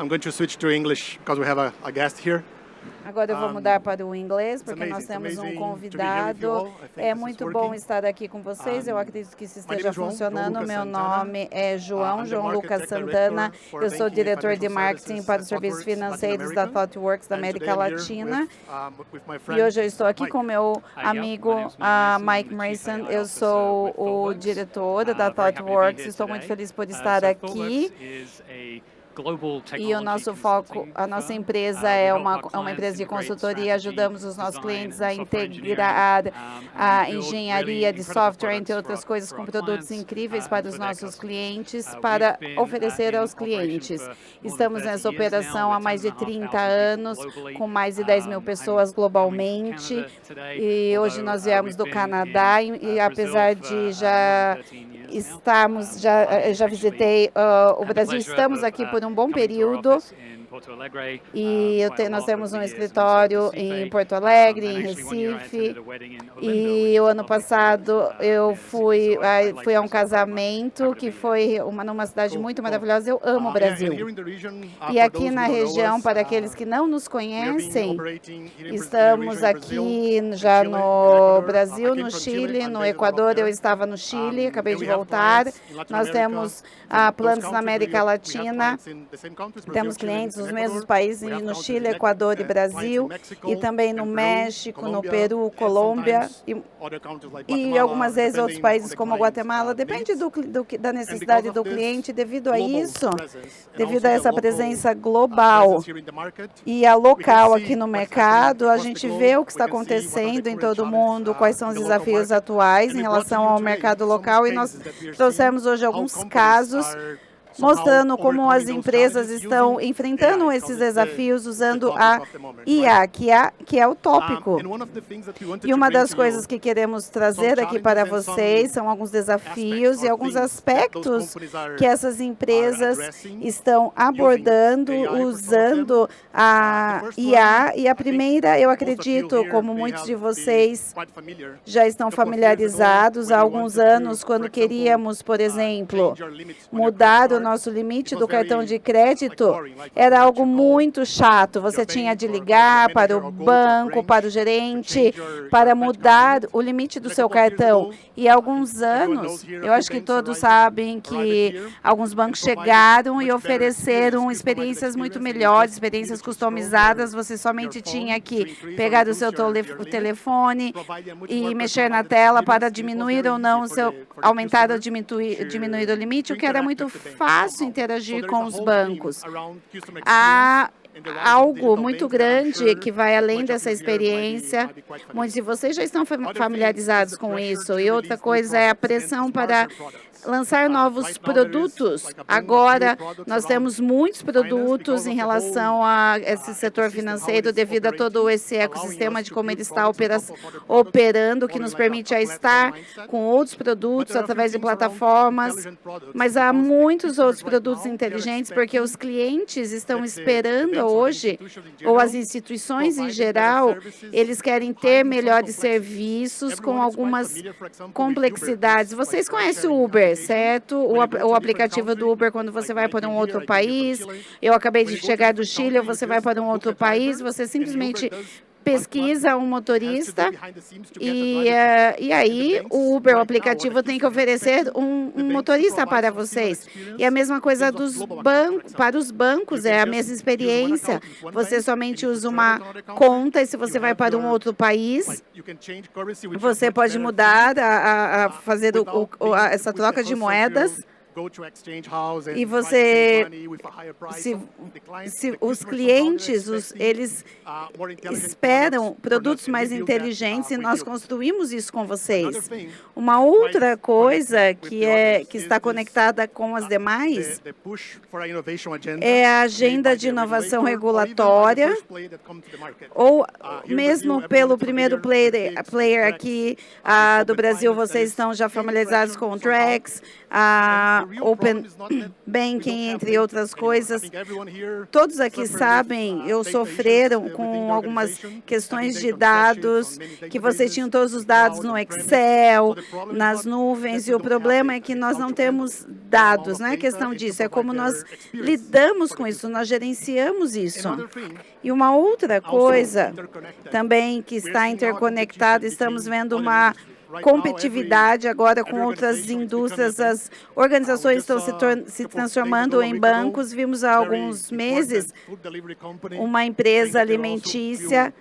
I'm going to switch to English because we have a guest here. Agora eu vou mudar para o inglês, porque nós temos um convidado. É muito bom estar aqui com vocês. Eu acredito que isso esteja funcionando. Meu nome é João Lucas Santana. Eu sou diretor de marketing para os serviços financeiros da ThoughtWorks da América Latina. E hoje eu estou aqui com meu amigo Mike Mason. Eu sou o diretor da ThoughtWorks. Estou muito feliz por estar aqui. E o nosso foco, a nossa empresa é uma empresa de consultoria. Ajudamos os nossos clientes a integrar a engenharia de software, entre outras coisas, com produtos incríveis para os nossos clientes, para oferecer aos clientes. Estamos nessa operação há mais de 30 anos, com mais de 10 mil pessoas globalmente. E hoje nós viemos do Canadá e apesar de já visitei o Brasil, estamos aqui por um bom período. E nós temos um escritório em Porto Alegre, em Recife. E o ano passado eu fui a um casamento que foi numa cidade muito maravilhosa. Eu amo o Brasil. E aqui na região, para aqueles que não nos conhecem, estamos aqui já no Brasil, no Chile, no Equador. Eu estava no Chile, acabei de voltar. Nós temos planos na América Latina. Temos clientes nos mesmos países, no Chile, Equador e Brasil, e também no México, no Peru, Colômbia, e algumas vezes outros países como Guatemala. Depende da necessidade do cliente. Devido a isso, devido a essa presença global e a local aqui no mercado, a gente vê o que está acontecendo em todo o mundo, quais são os desafios atuais em relação ao mercado local, e nós trouxemos hoje alguns casos mostrando como as empresas estão enfrentando esses desafios usando a IA, que é o tópico. E uma das coisas que queremos trazer aqui para vocês são alguns desafios e alguns aspectos que essas empresas estão abordando usando a IA. E a primeira, eu acredito, como muitos de vocês já estão familiarizados há alguns anos, quando queríamos, por exemplo, mudar o nosso limite do cartão de crédito, era algo muito chato. Você tinha de ligar para o banco, para o gerente, para mudar o limite do seu cartão. E há alguns anos, eu acho que todos sabem que alguns bancos chegaram e ofereceram experiências muito melhores, experiências customizadas. Você somente tinha que pegar o seu telefone e mexer na tela para diminuir ou não aumentar ou diminuir o limite, o que era muito fácil interagir com os bancos. Há algo muito grande que vai além dessa experiência. Muitos de vocês já estão familiarizados com isso. E outra coisa é a pressão para lançar novos produtos. Agora, nós temos muitos produtos em relação a esse setor financeiro, devido a todo esse ecossistema de como ele está operando, que nos permite a estar com outros produtos através de plataformas. Mas há muitos outros produtos inteligentes, porque os clientes estão esperando hoje, ou as instituições em geral, eles querem ter melhores serviços com algumas complexidades. Vocês conhecem o Uber, certo? O aplicativo do Uber, quando você vai para um outro país. Eu acabei de chegar do Chile, você vai para um outro país, você simplesmente pesquisa um motorista e aí o Uber, o aplicativo, tem que oferecer um motorista para vocês. E a mesma coisa para os bancos, é a mesma experiência. Você somente usa uma conta e se você vai para um outro país, você pode mudar, fazer essa troca de moedas. E os clientes, eles esperam produtos mais inteligentes e nós construímos isso com vocês. Uma outra coisa que está conectada com as demais é a agenda de inovação regulatória, ou mesmo pelo primeiro player aqui do Brasil, vocês estão já familiarizados com o Drex, a Open Banking, entre outras coisas. Todos aqui sabem, eu sofreram com algumas questões de dados, que vocês tinham todos os dados no Excel, nas nuvens, e o problema é que nós não temos dados, não é questão disso, é como nós lidamos com isso, nós gerenciamos isso. E uma outra coisa também que está interconectada, estamos vendo uma competitividade agora com outras indústrias, as organizações estão se transformando em bancos. Vimos há alguns meses uma empresa alimentícia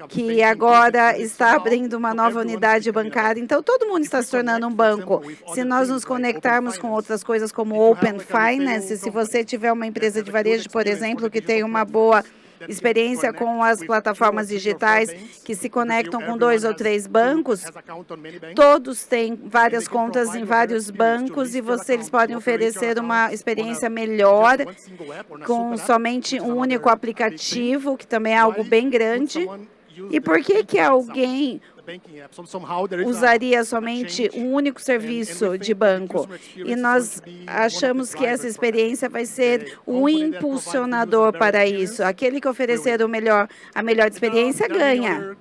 que agora está abrindo uma nova unidade bancária. Então, todo mundo está se tornando um banco. Se nós nos conectarmos com outras coisas como Open Finance, se você tiver uma empresa de varejo, por exemplo, que tem uma boa experiência com as plataformas digitais que se conectam com 2 ou 3 bancos, todos têm várias contas em vários bancos e eles podem oferecer uma experiência melhor com somente um único aplicativo, que também é algo bem grande. E por que alguém usaria somente um único serviço de banco? E nós achamos que essa experiência vai ser um impulsionador para isso. Aquele que oferecer a melhor experiência ganha.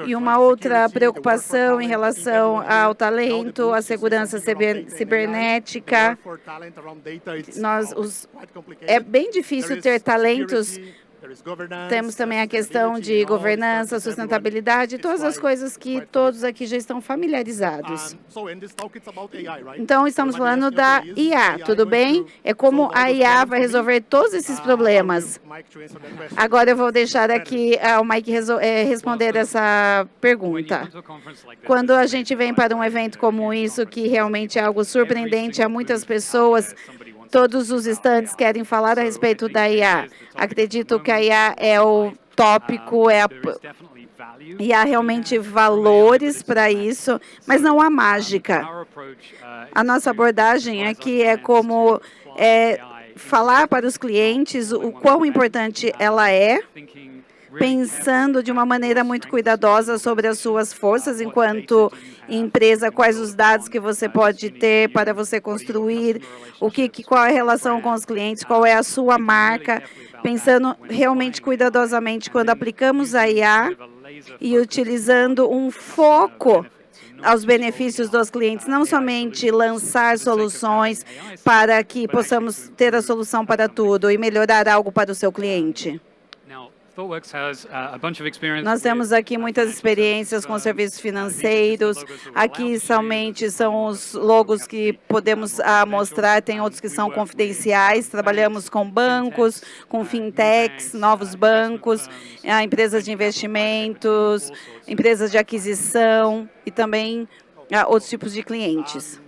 E uma outra preocupação em relação ao talento, à segurança cibernética. É bem difícil ter talentos. Temos também a questão de governança, sustentabilidade, todas as coisas que todos aqui já estão familiarizados. Então, estamos falando da IA, tudo bem? É como a IA vai resolver todos esses problemas. Agora eu vou deixar aqui o Mike responder essa pergunta. Quando a gente vem para um evento como isso, que realmente é algo surpreendente a muitas pessoas, todos os estandes querem falar a respeito da IA. Acredito que a IA é o tópico, e há realmente valores para isso, mas não há mágica. A nossa abordagem aqui é como falar para os clientes o quão importante ela é, pensando de uma maneira muito cuidadosa sobre as suas forças enquanto empresa, quais os dados que você pode ter para você construir, qual é a relação com os clientes, qual é a sua marca, pensando realmente cuidadosamente quando aplicamos a IA e utilizando um foco aos benefícios dos clientes, não somente lançar soluções para que possamos ter a solução para tudo e melhorar algo para o seu cliente. Nós temos aqui muitas experiências com serviços financeiros. Aqui somente são os logos que podemos mostrar, tem outros que são confidenciais. Trabalhamos com bancos, com fintechs, novos bancos, empresas de investimentos, empresas de aquisição e também outros tipos de clientes.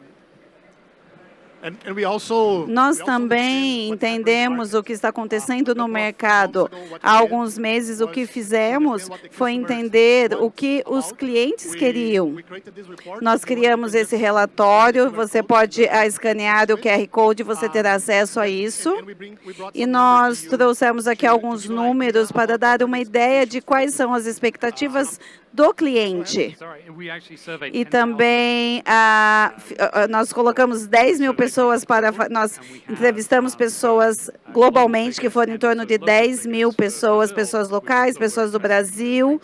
Nós também entendemos o que está acontecendo no mercado. Há alguns meses, o que fizemos foi entender o que os clientes queriam. Nós criamos esse relatório, você pode escanear o QR Code, você terá acesso a isso. E nós trouxemos aqui alguns números para dar uma ideia de quais são as expectativas do cliente. E também nós colocamos 10 mil pessoas nós entrevistamos pessoas globalmente, que foram em torno de 10 mil pessoas, pessoas locais, pessoas do Brasil.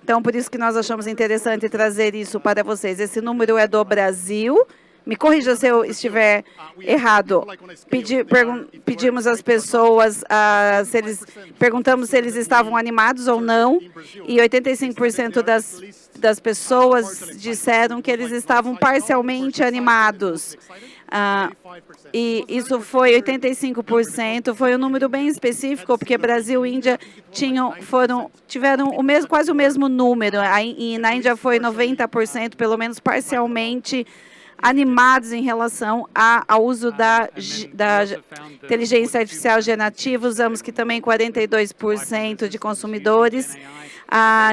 Então, por isso que nós achamos interessante trazer isso para vocês. Esse número é do Brasil. Me corrija se eu estiver errado. Pedimos às pessoas, perguntamos se eles estavam animados ou não, e 85% das pessoas disseram que eles estavam parcialmente animados. E isso foi 85%, foi um número bem específico, porque Brasil e Índia tiveram quase o mesmo número, e na Índia foi 90%, pelo menos parcialmente animados em relação ao uso da inteligência artificial generativa. Usamos que também 42% de consumidores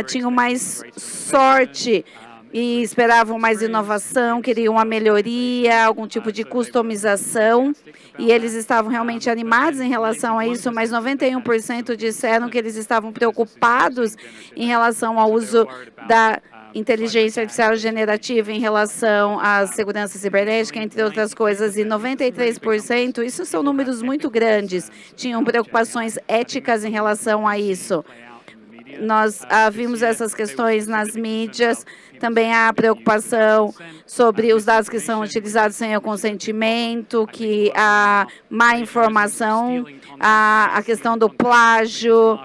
tinham mais sorte e esperavam mais inovação, queriam uma melhoria, algum tipo de customização, e eles estavam realmente animados em relação a isso, mas 91% disseram que eles estavam preocupados em relação ao uso da inteligência artificial generativa em relação à segurança cibernética, entre outras coisas, e 93%, isso são números muito grandes, tinham preocupações éticas em relação a isso. Nós vimos essas questões nas mídias, também há preocupação sobre os dados que são utilizados sem o consentimento, que há má informação, a questão do plágio,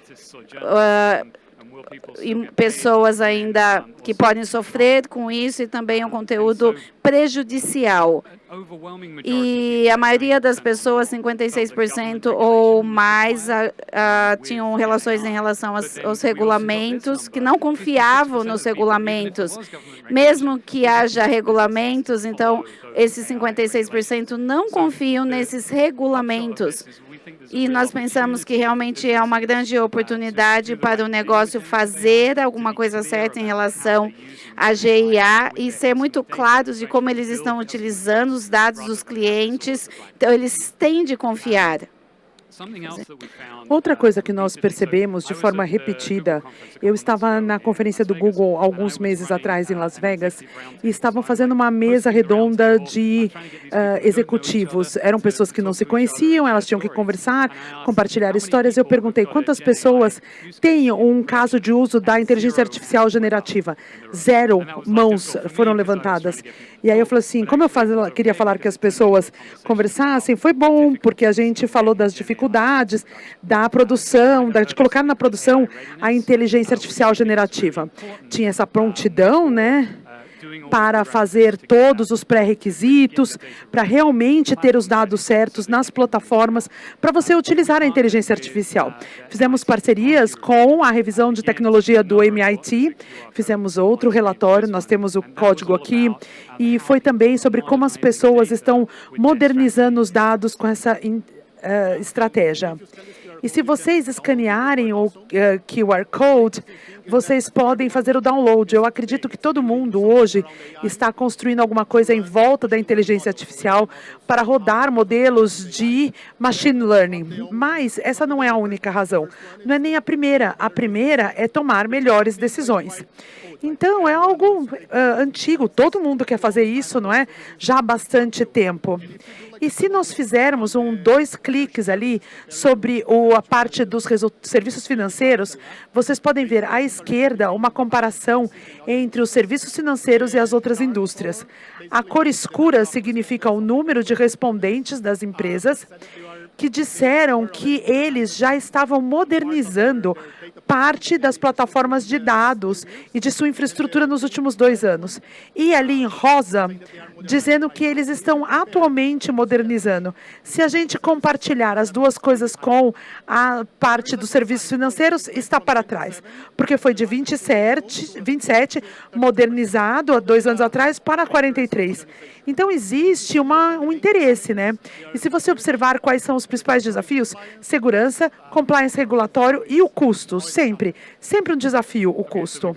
e pessoas ainda que podem sofrer com isso, e também um conteúdo prejudicial. E a maioria das pessoas, 56% ou mais, tinham relações em relação aos regulamentos, que não confiavam nos regulamentos. Mesmo que haja regulamentos, então, esses 56% não confiam nesses regulamentos. E nós pensamos que realmente é uma grande oportunidade para o negócio fazer alguma coisa certa em relação à GIA e ser muito claros de como eles estão utilizando os dados dos clientes. Então, eles têm de confiar. Outra coisa que nós percebemos de forma repetida, eu estava na conferência do Google alguns meses atrás em Las Vegas e estavam fazendo uma mesa redonda de executivos. Eram pessoas que não se conheciam, elas tinham que conversar, compartilhar histórias. Eu perguntei quantas pessoas têm um caso de uso da inteligência artificial generativa. 0 mãos foram levantadas. E aí eu falei assim, como eu queria falar que as pessoas conversassem, foi bom, porque a gente falou das dificuldades da produção, de colocar na produção a inteligência artificial generativa. Tinha essa prontidão, né, para fazer todos os pré-requisitos, para realmente ter os dados certos nas plataformas, para você utilizar a inteligência artificial. Fizemos parcerias com a revisão de tecnologia do MIT, fizemos outro relatório, nós temos o código aqui, e foi também sobre como as pessoas estão modernizando os dados com essa estratégia. E se vocês escanearem o QR Code, vocês podem fazer o download. Eu acredito que todo mundo hoje está construindo alguma coisa em volta da inteligência artificial para rodar modelos de machine learning. Mas essa não é a única razão. Não é nem a primeira. A primeira é tomar melhores decisões. Então, é algo antigo. Todo mundo quer fazer isso, não é? Já há bastante tempo. E se nós fizermos 2 cliques ali sobre a parte dos serviços financeiros, vocês podem ver à esquerda uma comparação entre os serviços financeiros e as outras indústrias. A cor escura significa o número de respondentes das empresas que disseram que eles já estavam modernizando parte das plataformas de dados e de sua infraestrutura nos últimos 2 anos. E ali em rosa, dizendo que eles estão atualmente modernizando. Se a gente compartilhar as duas coisas com a parte dos serviços financeiros, está para trás. Porque foi de 27 modernizado há 2 anos atrás para 43. Então, existe um interesse, né? E se você observar quais são os principais desafios, segurança, compliance regulatório e o custo, sempre um desafio, o custo.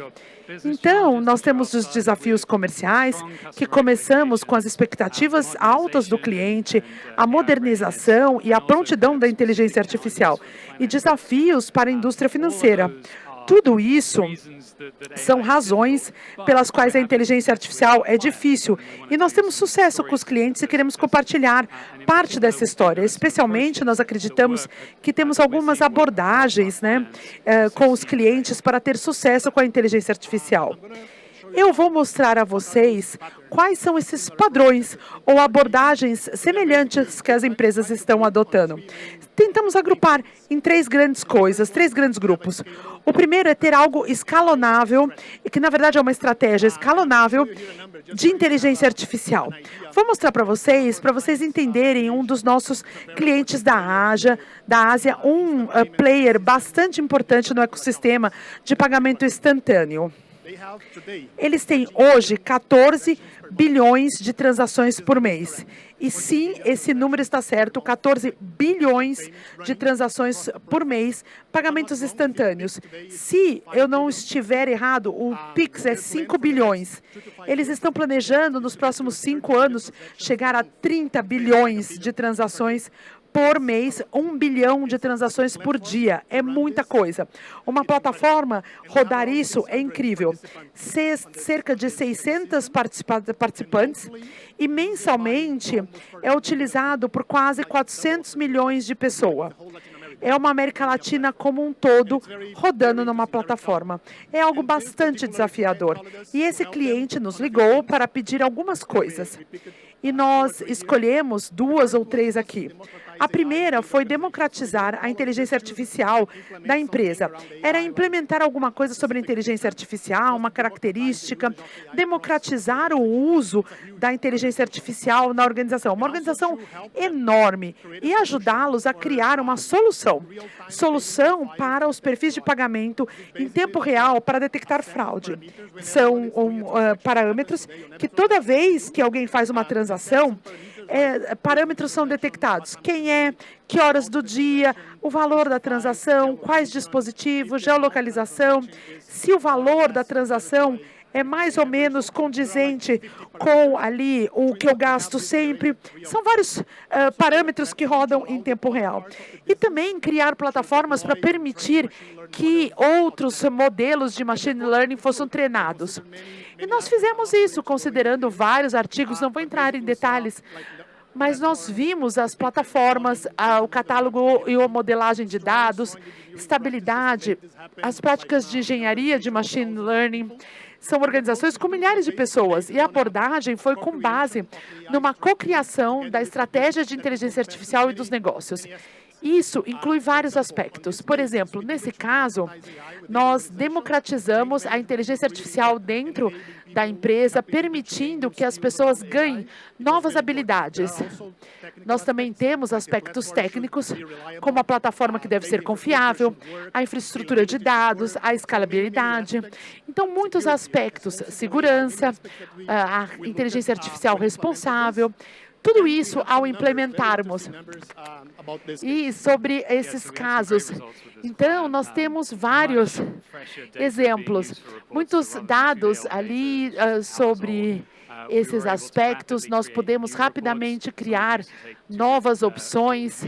Então, nós temos os desafios comerciais, que começamos com as expectativas altas do cliente, a modernização e a prontidão da inteligência artificial, e desafios para a indústria financeira. Tudo isso são razões pelas quais a inteligência artificial é difícil. E nós temos sucesso com os clientes e queremos compartilhar parte dessa história. Especialmente, nós acreditamos que temos algumas abordagens, né, com os clientes para ter sucesso com a inteligência artificial. Eu vou mostrar a vocês quais são esses padrões ou abordagens semelhantes que as empresas estão adotando. Tentamos agrupar em 3 grandes coisas, 3 grandes grupos. O primeiro é ter algo escalonável, que na verdade é uma estratégia escalonável de inteligência artificial. Vou mostrar para vocês entenderem um dos nossos clientes da Ásia, um player bastante importante no ecossistema de pagamento instantâneo. Eles têm hoje 14 bilhões de transações por mês. E sim, esse número está certo, 14 bilhões de transações por mês, pagamentos instantâneos. Se eu não estiver errado, o Pix é 5 bilhões. Eles estão planejando, nos próximos 5 anos, chegar a 30 bilhões de transações por mês, 1 bilhão de transações por dia. É muita coisa. Uma plataforma, rodar isso é incrível. Cerca de 600 participantes e mensalmente é utilizado por quase 400 milhões de pessoas. É uma América Latina como um todo rodando numa plataforma. É algo bastante desafiador. E esse cliente nos ligou para pedir algumas coisas. E nós escolhemos 2 ou 3 aqui. A primeira foi democratizar a inteligência artificial da empresa. Era implementar alguma coisa sobre a inteligência artificial, uma característica, democratizar o uso da inteligência artificial na organização. Uma organização enorme e ajudá-los a criar uma solução. Solução para os perfis de pagamento em tempo real para detectar fraude. São parâmetros que toda vez que alguém faz uma transação, parâmetros são detectados. Quem é, que horas do dia, o valor da transação, quais dispositivos, geolocalização, se o valor da transação é mais ou menos condizente com ali o que eu gasto sempre. São vários parâmetros que rodam em tempo real. E também criar plataformas para permitir que outros modelos de machine learning fossem treinados. E nós fizemos isso, considerando vários artigos, não vou entrar em detalhes, mas nós vimos as plataformas, o catálogo e a modelagem de dados, estabilidade, as práticas de engenharia de machine learning. São organizações com milhares de pessoas e a abordagem foi com base numa cocriação da estratégia de inteligência artificial e dos negócios. Isso inclui vários aspectos. Por exemplo, nesse caso, nós democratizamos a inteligência artificial dentro da empresa, permitindo que as pessoas ganhem novas habilidades. Nós também temos aspectos técnicos, como a plataforma que deve ser confiável, a infraestrutura de dados, a escalabilidade. Então, muitos aspectos, segurança, a inteligência artificial responsável, tudo isso ao implementarmos. E sobre esses casos, então, nós temos vários exemplos, muitos dados ali sobre esses aspectos. Nós podemos rapidamente criar novas opções.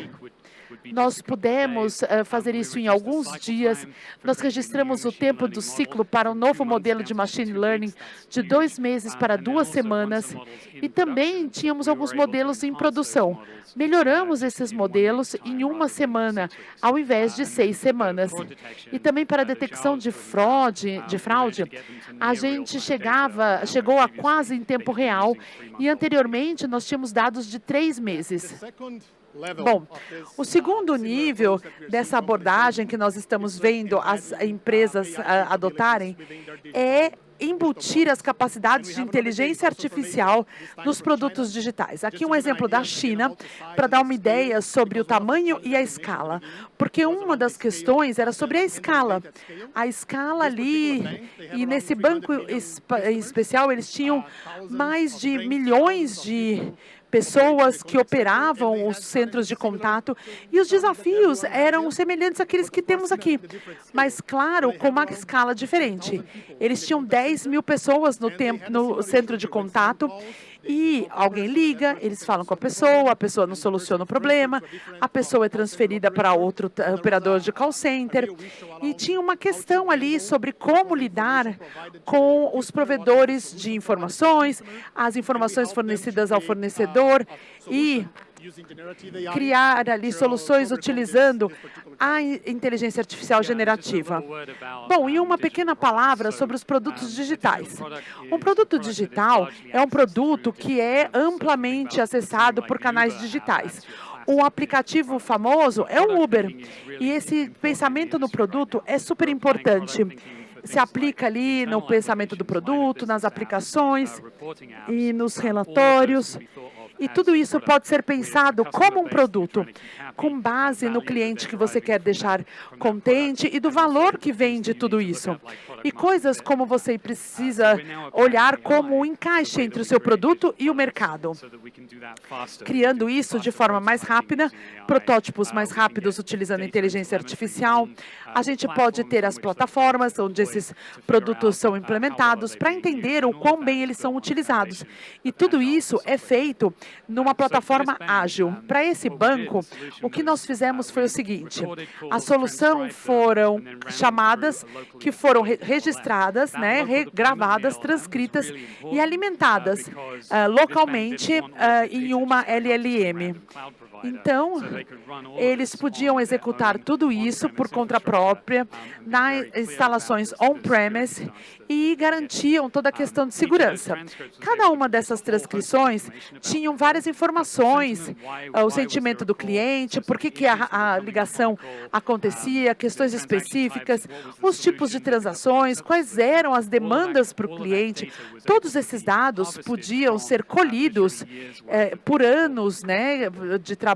Nós pudemos fazer isso em alguns dias. Nós registramos o tempo do ciclo para um novo modelo de machine learning de 2 meses para 2 semanas. E também tínhamos alguns modelos em produção. Melhoramos esses modelos em 1 semana, ao invés de 6 semanas. E também para a detecção de fraude, a gente chegou a quase em tempo real. E anteriormente nós tínhamos dados de 3 meses. Bom, o segundo nível dessa abordagem que nós estamos vendo as empresas adotarem é embutir as capacidades de inteligência artificial nos produtos digitais. Aqui um exemplo da China, para dar uma ideia sobre o tamanho e a escala. Porque uma das questões era sobre a escala. A escala ali, e nesse banco especial, eles tinham mais de milhões de pessoas que operavam os centros de contato, e os desafios eram semelhantes àqueles que temos aqui, mas, claro, com uma escala diferente. Eles tinham 10 mil pessoas no centro de contato, e alguém liga, eles falam com a pessoa não soluciona o problema, a pessoa é transferida para outro operador de call center, e tinha uma questão ali sobre como lidar com os provedores de informações, as informações fornecidas ao fornecedor, e criar ali soluções utilizando a inteligência artificial generativa. Bom, e uma pequena palavra sobre os produtos digitais. Um produto digital é um produto que é amplamente acessado por canais digitais. Um aplicativo famoso é o Uber, e esse pensamento no produto é super importante. Se aplica ali no pensamento do produto, nas aplicações e nos relatórios. E tudo isso pode ser pensado como um produto, com base no cliente que você quer deixar contente e do valor que vem de tudo isso. E coisas como você precisa olhar como um encaixe entre o seu produto e o mercado. Criando isso de forma mais rápida, protótipos mais rápidos utilizando inteligência artificial. A gente pode ter as plataformas onde esses produtos são implementados para entender o quão bem eles são utilizados. E tudo isso é feito numa plataforma ágil. Para esse banco, o que nós fizemos foi o seguinte: a solução foram chamadas que foram registradas, né, regravadas, transcritas e alimentadas localmente em uma LLM. Então, eles podiam executar tudo isso por conta própria nas instalações on-premise e garantiam toda a questão de segurança. Cada uma dessas transcrições tinham várias informações, o sentimento do cliente, por que a ligação acontecia, questões específicas, os tipos de transações, quais eram as demandas para o cliente. Todos esses dados podiam ser colhidos por anos, né, de trabalho.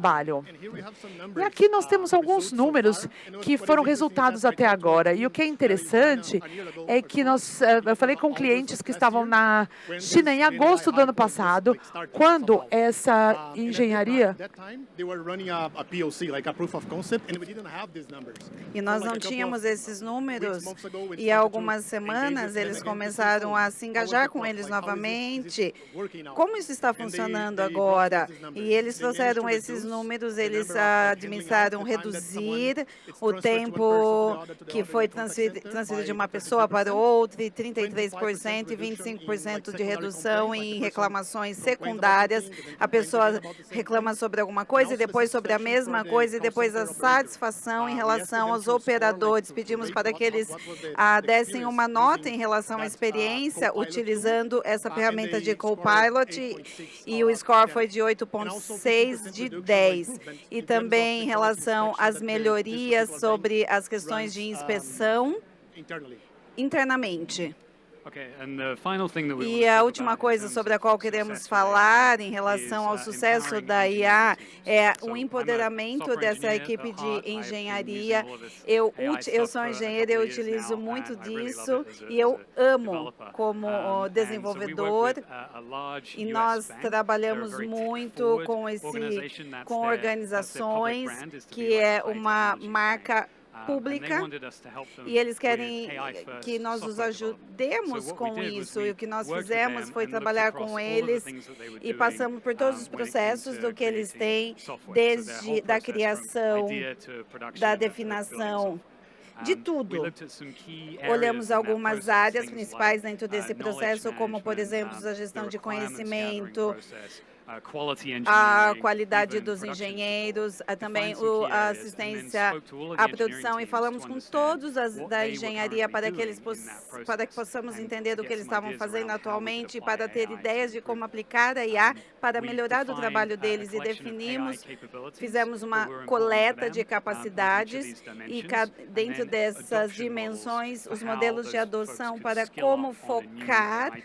E aqui nós temos alguns números que foram resultados até agora. E o que é interessante é que eu falei com clientes que estavam na China em agosto do ano passado, quando essa engenharia... E nós não tínhamos esses números, e há algumas semanas eles começaram a se engajar com eles novamente. Como isso está funcionando agora? E eles trouxeram esses números, eles administraram reduzir o tempo que foi transferido de uma pessoa para outra, e 33% e 25% de redução em reclamações secundárias. A pessoa reclama sobre alguma coisa e depois sobre a mesma coisa, e depois a satisfação em relação aos operadores. Pedimos para que eles dessem uma nota em relação à experiência utilizando essa ferramenta de Copilot, e o score foi de 8,6 de 10. E também em relação às melhorias sobre as questões de inspeção internamente. E a última coisa sobre a qual queremos falar em relação ao sucesso da IA é o empoderamento dessa equipe de engenharia. Eu sou engenheiro, eu utilizo muito disso e eu amo como desenvolvedor. E nós trabalhamos muito com organizações que é uma marca pública, e eles querem que nós os ajudemos com isso. E o que nós fizemos foi trabalhar com eles e passamos por todos os processos do que eles têm, desde da criação, da definição, de tudo. Olhamos algumas áreas principais dentro desse processo, como, por exemplo, a gestão de conhecimento, a qualidade dos engenheiros, também a assistência à produção, e falamos com todos da engenharia para que possamos entender o que eles estavam fazendo atualmente, para ter ideias de como aplicar a IA para melhorar o trabalho deles, e fizemos uma coleta de capacidades, e dentro dessas dimensões, os modelos de adoção para como focar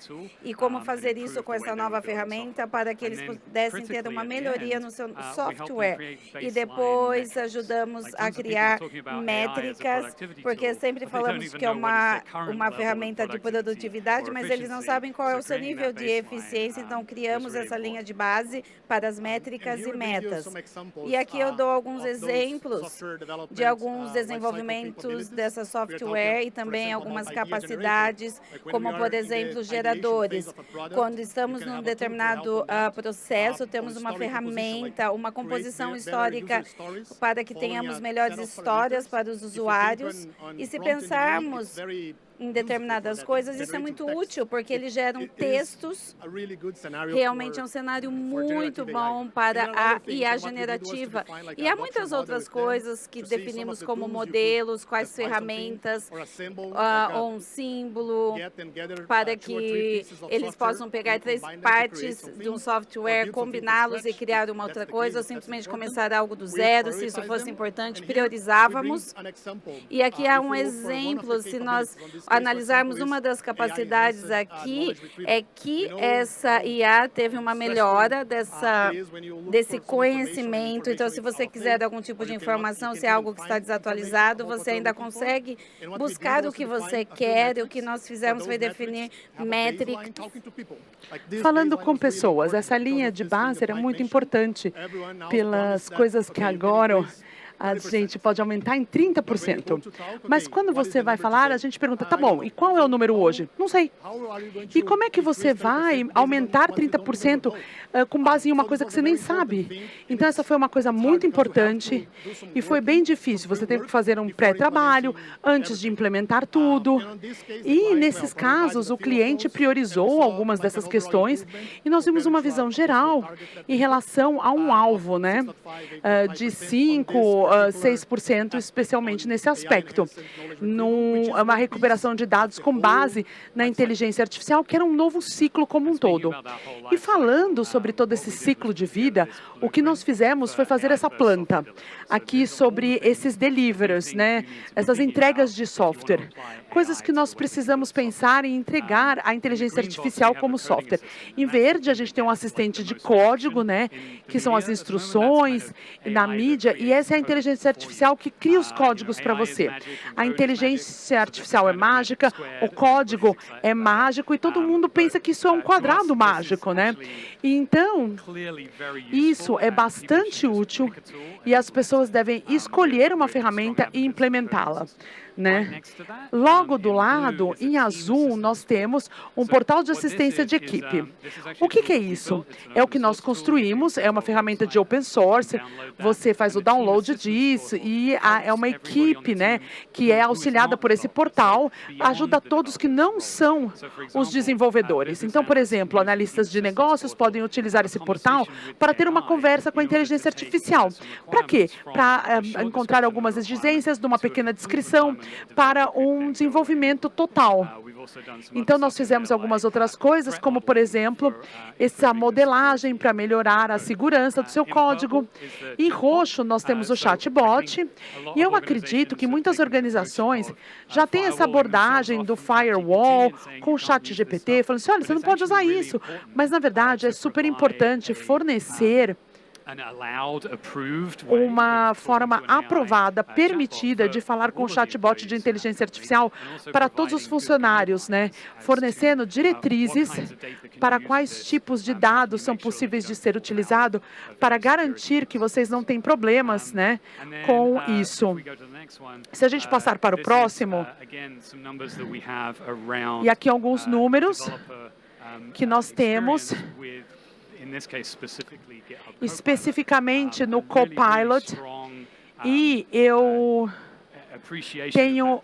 e como fazer isso com essa nova ferramenta para que eles pudessem ter uma melhoria no seu software. E depois ajudamos a criar métricas, porque sempre falamos que é uma ferramenta de produtividade, mas eles não sabem qual é o seu nível de eficiência, então criamos essa linha de base para as métricas e metas. E aqui eu dou alguns exemplos de alguns desenvolvimentos dessa software e também algumas capacidades, como, por exemplo, geradores. Quando estamos num determinado processo, temos uma ferramenta, uma composição histórica para que tenhamos melhores histórias para os usuários. E se pensarmos em determinadas coisas, isso é muito útil, porque eles geram textos. Realmente é um cenário muito bom para a IA generativa. E há muitas outras coisas que definimos como modelos, quais ferramentas, ou um símbolo, para que eles possam pegar 3 partes de um software, combiná-los e criar uma outra coisa, ou simplesmente começar algo do zero. Se isso fosse importante, priorizávamos. E aqui há um exemplo, se nós analisarmos uma das capacidades aqui, é que essa IA teve uma melhora desse conhecimento. Então, se você quiser algum tipo de informação, se é algo que está desatualizado, você ainda consegue buscar o que você quer. E o que nós fizemos foi definir métricas. Falando com pessoas, essa linha de base era muito importante pelas coisas que agora a gente pode aumentar em 30%. Mas quando você vai falar, a gente pergunta, tá bom, e qual é o número hoje? Não sei. E como é que você vai aumentar 30% com base em uma coisa que você nem sabe? Então, essa foi uma coisa muito importante e foi bem difícil. Você teve que fazer um pré-trabalho antes de implementar tudo. E, nesses casos, o cliente priorizou algumas dessas questões e nós vimos uma visão geral em relação a um alvo, né, de 5% a 6%, especialmente nesse aspecto, numa recuperação de dados com base na inteligência artificial, que era um novo ciclo como um todo. E falando sobre todo esse ciclo de vida, o que nós fizemos foi fazer essa planta aqui sobre esses deliverers, né, essas entregas de software, coisas que nós precisamos pensar em entregar a inteligência artificial como software. Em verde, a gente tem um assistente de código, né, que são as instruções na mídia, e essa é a inteligência artificial que cria os códigos para você. A inteligência artificial é mágica, o código é mágico, e todo mundo pensa que isso é um quadrado mágico, né? E então, isso é bastante útil e as pessoas devem escolher uma ferramenta e implementá-la, né? Logo do lado, em azul, nós temos um portal de assistência de equipe. O que é isso? É o que nós construímos, é uma ferramenta de open source, você faz o download disso e é uma equipe, né, que é auxiliada por esse portal, ajuda todos que não são os desenvolvedores. Então, por exemplo, analistas de negócios podem utilizar esse portal para ter uma conversa com a inteligência artificial. Para quê? Para encontrar algumas exigências de uma pequena descrição, para um desenvolvimento total. Então, nós fizemos algumas outras coisas, como, por exemplo, essa modelagem para melhorar a segurança do seu código. Em roxo, nós temos o chatbot, e eu acredito que muitas organizações já têm essa abordagem do firewall com o ChatGPT, falando assim, olha, você não pode usar isso. Mas, na verdade, é super importante fornecer uma forma aprovada, permitida de falar com o chatbot de inteligência artificial para todos os funcionários, né? Fornecendo diretrizes para quais tipos de dados são possíveis de ser utilizados para garantir que vocês não têm problemas, né, com isso. Se a gente passar para o próximo, e aqui alguns números que nós temos, especificamente no Copilot, e eu tenho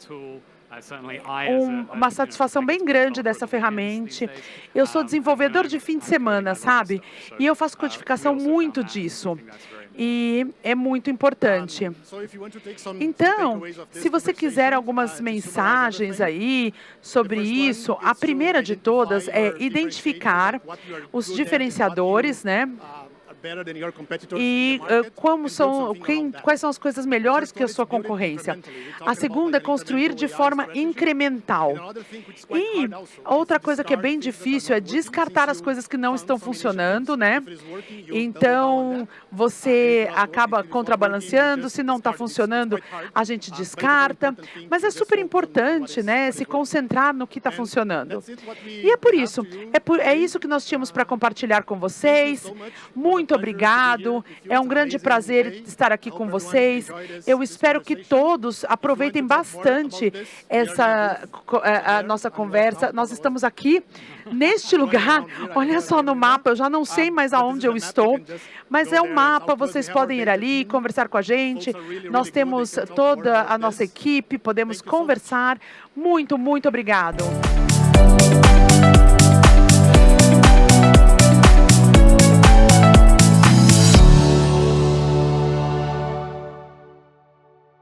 uma satisfação bem grande dessa ferramenta. Eu sou desenvolvedor de fim de semana, sabe? E eu faço codificação muito disso. E é muito importante. Então, se você quiser algumas mensagens aí sobre isso, a primeira de todas é identificar os diferenciadores, né? E quais são as coisas melhores que a sua concorrência. A segunda é construir de forma incremental. E outra coisa que é bem difícil é descartar as coisas que não estão funcionando, né? Então, você acaba contrabalanceando, se não está funcionando, a gente descarta. Mas é super importante, né, se concentrar no que está funcionando. E é por isso, é isso que nós tínhamos para compartilhar com vocês. Muito obrigado. É um grande prazer estar aqui com vocês. Eu espero que todos aproveitem bastante a nossa conversa. Nós estamos aqui neste lugar. Olha só no mapa, eu já não sei mais aonde eu estou, mas é um mapa, vocês podem ir ali, conversar com a gente. Nós temos toda a nossa equipe, podemos conversar. Muito, muito obrigado.